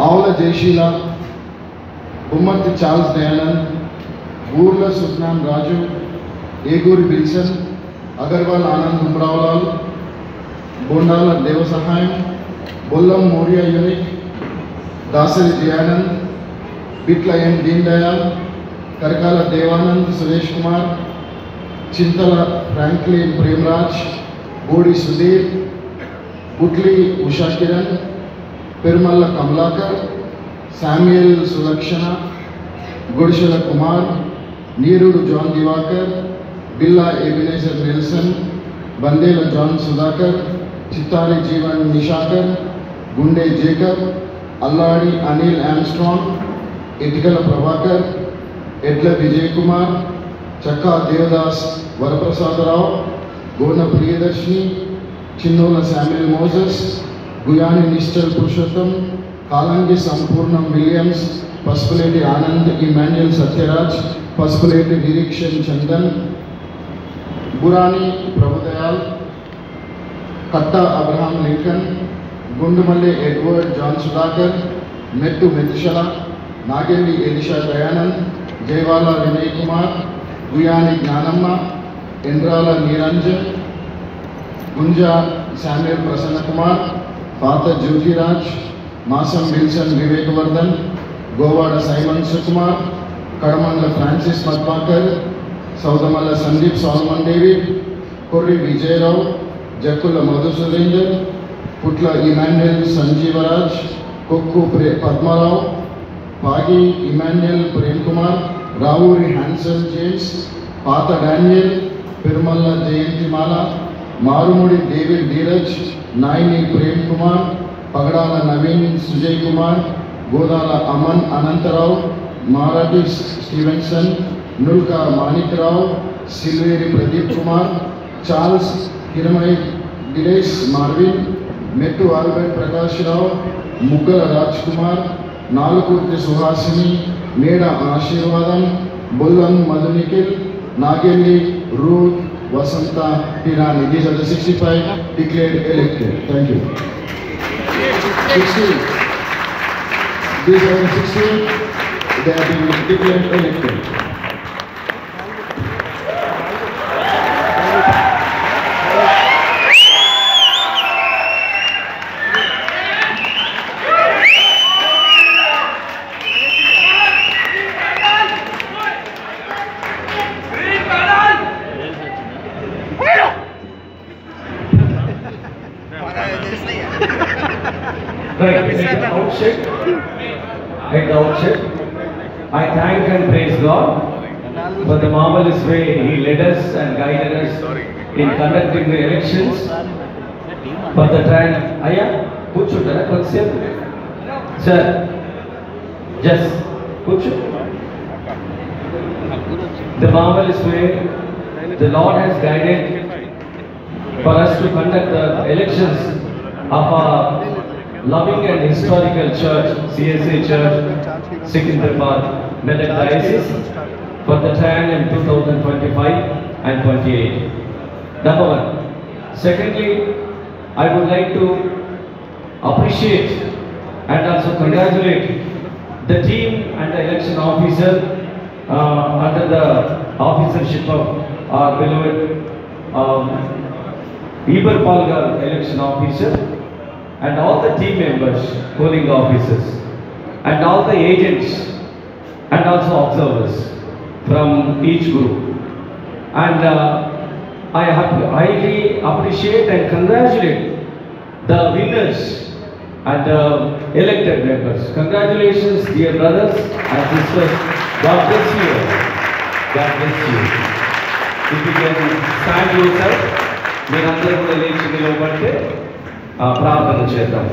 ఆవుల Jayasheela, ఉమ్మర్తి Charles Dayanand, Urla Sujnan Raju, Eguri Wilson, Agarwal Anand Umravlal, Bondala Devasahayam, Bollam Moriya Unique, Dasari Jayanand, Bitla M Deen Dayal, Karakala Devanand Suresh Kumar, Chintala Franklin Premraj, Bodi Sudheer, Gutli Usha Kiran, Perumalla Kamalakar, Samuel Sulakshana, Gudishala Kumar, Nirudu John Divakar, Billa Ebenezer Nelson, Bandela John Sudhakar, Chittari Jeevan Nishakar, Gunde Jacob, Alladi Anil Armstrong, Itikala Prabhakar, Edla Vijay Kumar, Chakka Devadas Varaprasadarao, Gona Priyadarshini, Chinnola Samuel Moses, గుయాని Nischal Purushottam, Kalangi Sampoornam Williams, Pasupuleti Anand Emmanuel Satyaraj, Pasupuleti Nireekshan Chandan, Burani Prabhudayal, Katta Abraham Lincoln, Gundumalli Edward John Sudhakar, Mettu Methuselah, Nagelli Elisha Dayanand, Jayavala Vinay Kumar, Guyani Gnanamma, Endrala Niranjan, Gunja Samuel Prasanna Kumar, Patha Jyothiraj, Masam Wilson Vivekavardhan, Govada Simon Sukumar, Kadamandla Francis Padmakar, Saudamalla Sandeep Solomon David, Korri Vijayarao, Jakkula Madhusurender, Putla Emmanuel Sanjeevraj, Kokku Padmarao, Pagi Emmanuel Prem Kumar, Raavuri Hanson James, పాత Daniel, Perumalla Jayanthimala, Marumudi David Dheeraj, Nayani Prem Kumar, Pagadala Naveen Sujay Kumar, Godala Aman Anantharao, Marathi Stevenson, Nulka Manikrao, Silveri Pradeep Kumar, Charles Hiramai Gilesh Marvin, Mettu Albert Prakash Rao, Muggala Raj Kumar, Nalugurthi Suhasini, Meda Aashirvadam, Bollam Madhunikhil, Nagelli Ruth, Vasantha Pirani. These are the 65 declared elected. Thank you. 16. These are the 16. They have been declared elected. At the outset, I thank and praise God for the marvelous way He led us and guided us in conducting the elections for the trial. Aya, కూర్చుంటారా కొంతసేపు? Sir, just కూర్చో. The marvelous way the Lord has guided for us to conduct the elections of our loving and historical church, CSA Church, Secunderabad, Medak Diocese, for the triennium 2025 and 28. Number one. Secondly, I would like to appreciate and also congratulate the team and the election officer under the officership of our beloved Iber Palgar election officer, and all the team members, polling officers, and all the agents and also observers from each group. And I highly appreciate and congratulate the winners and the elected members. Congratulations, dear brothers and sisters. God bless you. God bless you. If you can stand yourself, మీరందరూ కూడా లేచి నిలబడితే ప్రార్థన చేద్దాం.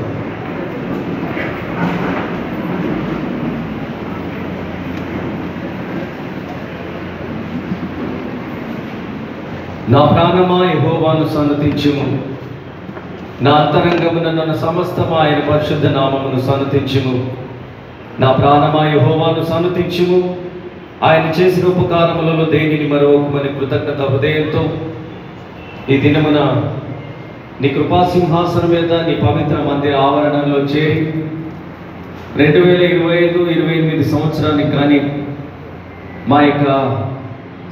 నా ప్రాణమా యెహోవాను సన్నతించుము, నా అంతరంగమున నన్ను సమస్తమా ఆయన పరిశుద్ధ నామమును సన్నతించుము. నా ప్రాణమా యెహోవాను సన్నతించుము, ఆయన చేసిన ఉపకారములలో దేనిని మరొకమని కృతజ్ఞత హృదయంతో ఈ దినమున నీ కృపాసింహాసనం మీద నీ పవిత్ర మందిర ఆవరణంలో చేరి 2025-28 సంవత్సరానికి కానీ మా యొక్క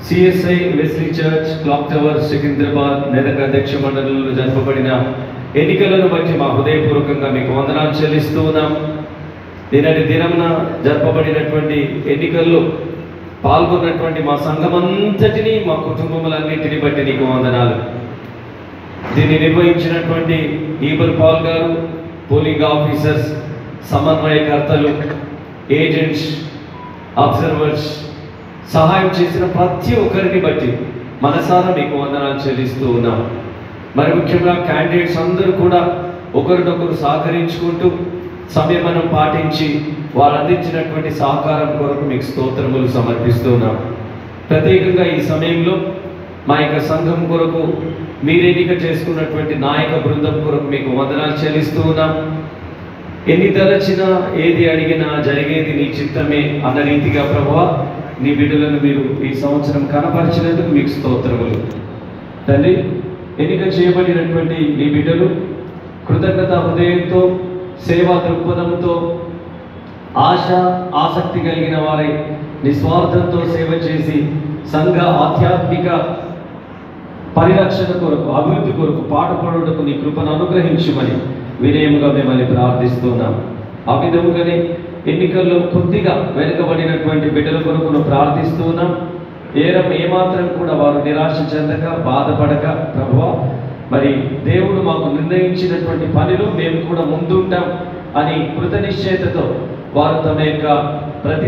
CSI Wesley church clock tower Secunderabad Medak అధ్యక్ష మండలిలో జరపబడిన ఎన్నికలను బట్టి మా హృదయపూర్వకంగా మీకు వందనాలు చెల్లిస్తూ ఉన్నాం. నిన్నటి దినమున జరపబడినటువంటి ఎన్నికల్లో పాల్గొన్నటువంటి మా సంఘమంతటిని, మా కుటుంబములన్నింటిని బట్టి నీకు వందనాలు. దీన్ని నిర్వహించినటువంటి ఈబర్ పాల్ గారు, పోలింగ్ ఆఫీసర్స్, సమన్వయకర్తలు, ఏజెంట్స్, అబ్జర్వర్స్, సహాయం చేసిన ప్రతి ఒక్కరిని బట్టి మనసారా మీకు వందనాలు చెల్లిస్తూ ఉన్నాం. మరి ముఖ్యంగా క్యాండిడేట్స్ అందరూ కూడా ఒకరినొకరు సహకరించుకుంటూ సంయమనం పాటించి వారు అందించినటువంటి సహకారం కొరకు మీకు స్తోత్రములు సమర్పిస్తూ ఉన్నాం. ప్రత్యేకంగా ఈ సమయంలో మా యొక్క సంఘం కొరకు మీరు ఎన్నిక చేసుకున్నటువంటి నాయక బృందం కొరకు మీకు వందనాలు చెల్లిస్తూ ఉన్నాం. ఎన్ని తలచినా ఏది అడిగినా జరిగేది నీ చిత్తమే అన్న రీతిగా ప్రభువా నీ బిడ్డలను మీరు ఈ సంవత్సరం కనపరిచినందుకు మీకు స్తోత్రములు. తండ్రి, ఎన్నిక చేయబడినటువంటి నీ బిడ్డలు కృతజ్ఞత హృదయంతో, సేవా దృక్పథంతో, ఆశ ఆసక్తి కలిగిన వారై నిస్వార్థంతో సేవ చేసి సంఘ ఆధ్యాత్మిక పరిరక్షణ కొరకు, అభివృద్ధి కొరకు పాటుపడుటకు నీ కృపను అనుగ్రహించమని వినయముగా మిమ్మల్ని ప్రార్థిస్తున్నాం. ఆ విధముగానే ఎన్నికల్లో కొద్దిగా వెనుకబడినటువంటి బిడ్డల కొరకు ప్రార్థిస్తున్నాం. ఏమాత్రం కూడా వారు నిరాశ చెందక, బాధపడక ప్రభువా మరి దేవుడు మాకు నిర్ణయించినటువంటి పనిలో మేము కూడా ముందుంటాం అని కృత నిశ్చయతతో వారు తమ యొక్క ప్రతి